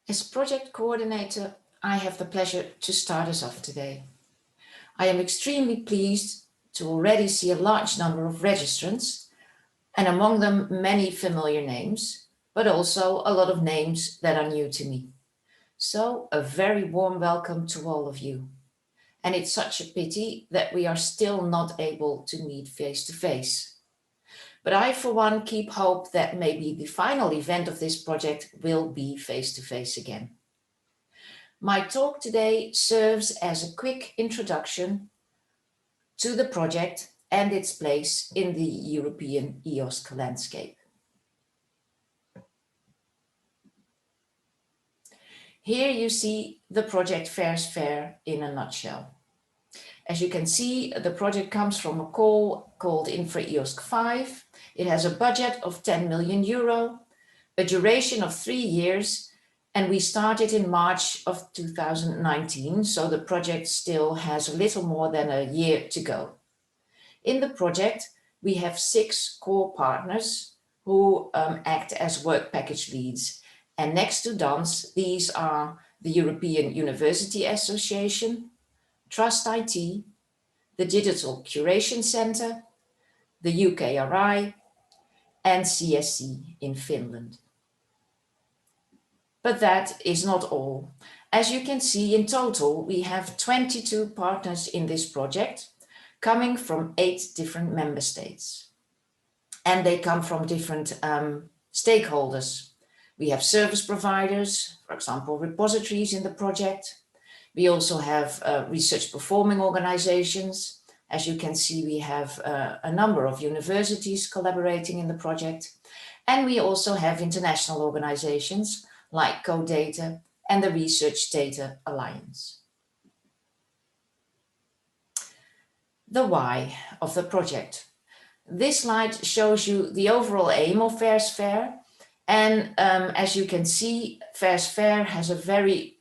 As project coordinator, I have the pleasure to start us off today. I am extremely pleased to already see a large number of registrants, and among them many familiar names, but also a lot of names that are new to me. So a very warm welcome to all of you. And it's such a pity that we are still not able to meet face to face. But I, for one, keep hope that maybe the final event of this project will be face to face again. My talk today serves as a quick introduction to the project and its place in the European EOSC landscape. Here you see the project FAIRsFAIR in a nutshell. As you can see, the project comes from a call called EOSC 5. It has a budget of 10 million euro, a duration of 3 years, and we started in March of 2019, so the project still has a little more than a year to go. In the project, we have 6 core partners who act as work package leads. And next to DANS, these are the European University Association, Trust IT, the Digital Curation Center, the UKRI, and CSC in Finland. But that is not all. As you can see, in total, we have 22 partners in this project, coming from 8 different member states. And they come from different stakeholders. We have service providers, for example, repositories in the project. We also have research performing organizations. As you can see, we have a number of universities collaborating in the project. And we also have international organizations like CoData and the Research Data Alliance. The why of the project. This slide shows you the overall aim of FAIRsFAIR. And as you can see, FAIRsFAIR has a very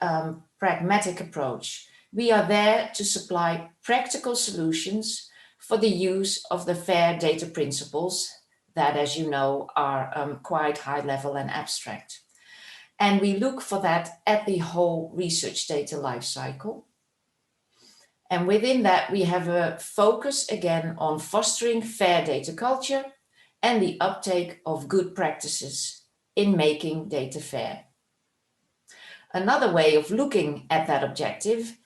pragmatic approach. We are there to supply practical solutions for the use of the FAIR data principles that, as you know, are quite high level and abstract. And we look for that at the whole research data lifecycle. And within that, we have a focus again on fostering FAIR data culture and the uptake of good practices in making data fair. Another way of looking at that objective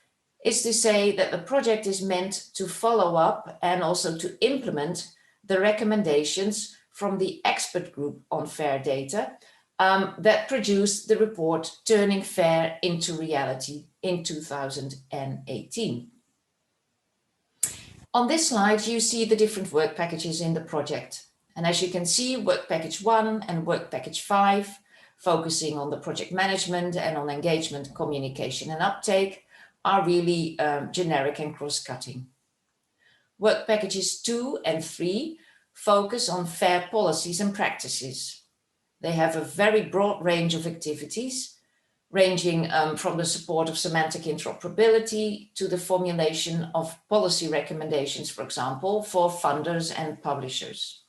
is to say that the project is meant to follow up and also to implement the recommendations from the expert group on FAIR data that produced the report Turning FAIR into Reality in 2018. On this slide, you see the different work packages in the project. And as you can see, work package 1 and work package 5, focusing on the project management and on engagement, communication and uptake, are really generic and cross-cutting. Work packages 2 and 3 focus on FAIR policies and practices. They have a very broad range of activities, ranging from the support of semantic interoperability to the formulation of policy recommendations, for example, for funders and publishers.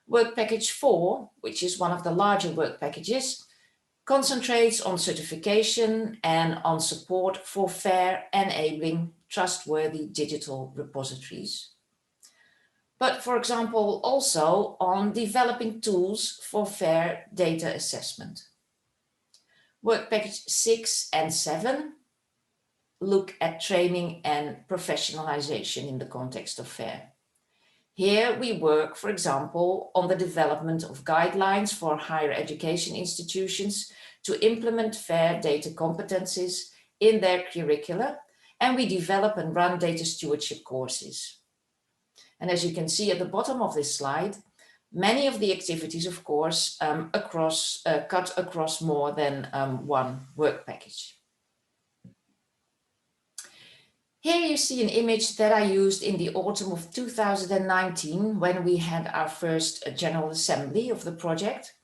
Work package 4, which is one of the larger work packages, concentrates on certification and on support for FAIR enabling trustworthy digital repositories. But for example, also on developing tools for FAIR data assessment. Work package 6 and 7 look at training and professionalization in the context of FAIR. Here we work, for example, on the development of guidelines for higher education institutions to implement FAIR data competencies in their curricula, and we develop and run data stewardship courses. And as you can see at the bottom of this slide, many of the activities, of course, cut across more than one work package. Here you see an image that I used in the autumn of 2019 when we had our first General Assembly of the project.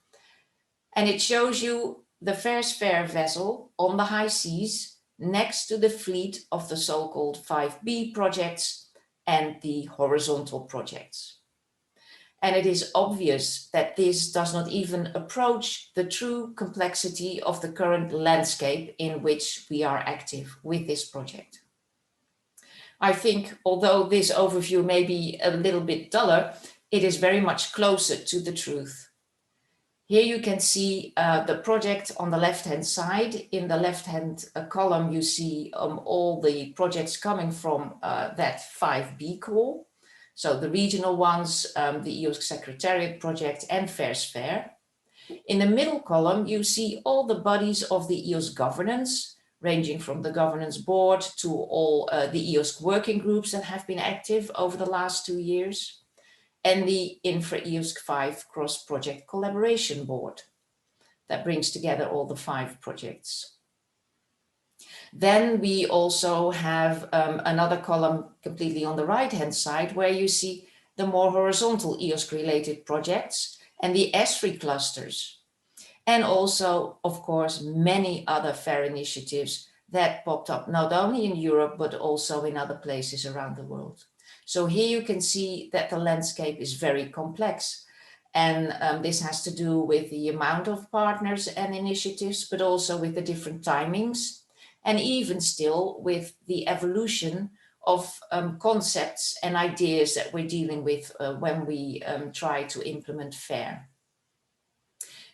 And it shows you the FAIRsFAIR vessel on the high seas next to the fleet of the so-called 5B projects and the horizontal projects. And it is obvious that this does not even approach the true complexity of the current landscape in which we are active with this project. I think, although this overview may be a little bit duller, it is very much closer to the truth. Here you can see the project on the left-hand side. In the left-hand column, you see all the projects coming from that 5B call. So the regional ones, the EOSC Secretariat project and FAIRsFAIR. In the middle column, you see all the bodies of the EOSC governance, ranging from the governance board to all the EOSC working groups that have been active over the last 2 years, and the Infra-EOSC 5 cross-project collaboration board that brings together all the 5 projects. Then we also have another column completely on the right-hand side where you see the more horizontal EOSC-related projects and the ESFRI clusters. And also, of course, many other FAIR initiatives that popped up not only in Europe, but also in other places around the world. So here you can see that the landscape is very complex. And this has to do with the amount of partners and initiatives, but also with the different timings, and even still with the evolution of concepts and ideas that we're dealing with when we try to implement FAIR.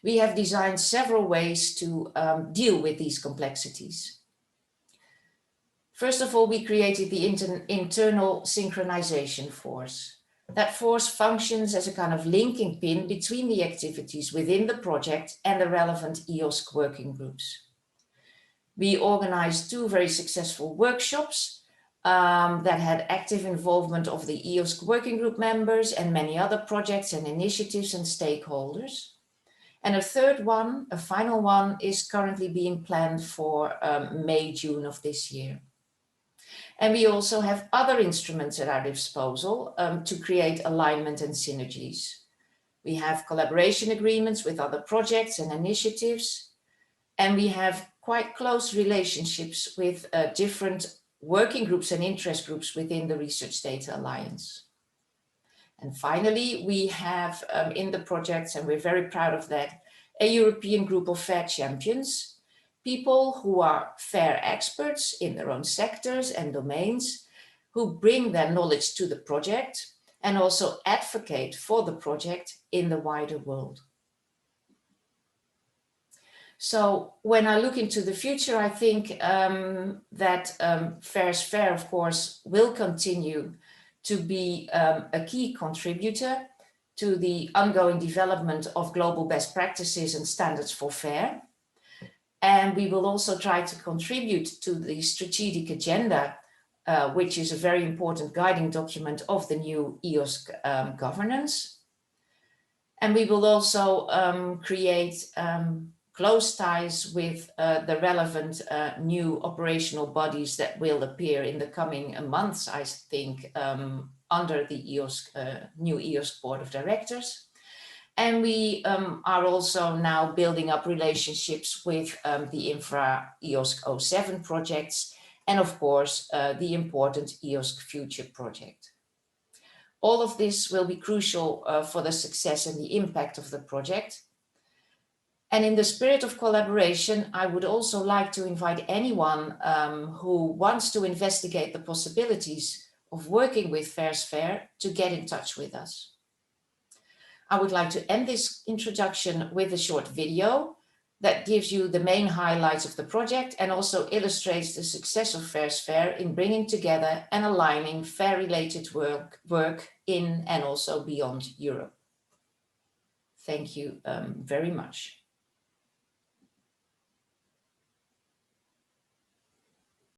We have designed several ways to deal with these complexities. First of all, we created the internal synchronization force. That force functions as a kind of linking pin between the activities within the project and the relevant EOSC working groups. We organized 2 very successful workshops that had active involvement of the EOSC working group members and many other projects and initiatives and stakeholders. And a third one, a final one, is currently being planned for May, June of this year. And we also have other instruments at our disposal to create alignment and synergies. We have collaboration agreements with other projects and initiatives, and we have quite close relationships with different working groups and interest groups within the Research Data Alliance. And finally, we have in the projects, and we're very proud of that, a European group of FAIR champions, people who are FAIR experts in their own sectors and domains, who bring their knowledge to the project and also advocate for the project in the wider world. So when I look into the future, I think that FAIRsFAIR, of course, will continue to be a key contributor to the ongoing development of global best practices and standards for FAIR. And we will also try to contribute to the strategic agenda, which is a very important guiding document of the new EOSC governance. And we will also create close ties with the relevant new operational bodies that will appear in the coming months, I think, under the EOSC, new EOSC Board of Directors. And we are also now building up relationships with the Infra-EOSC 07 projects and, of course, the important EOSC Future project. All of this will be crucial for the success and the impact of the project. And in the spirit of collaboration, I would also like to invite anyone who wants to investigate the possibilities of working with FAIRsFAIR to get in touch with us. I would like to end this introduction with a short video that gives you the main highlights of the project and also illustrates the success of FAIRsFAIR in bringing together and aligning FAIR-related work in and also beyond Europe. Thank you very much.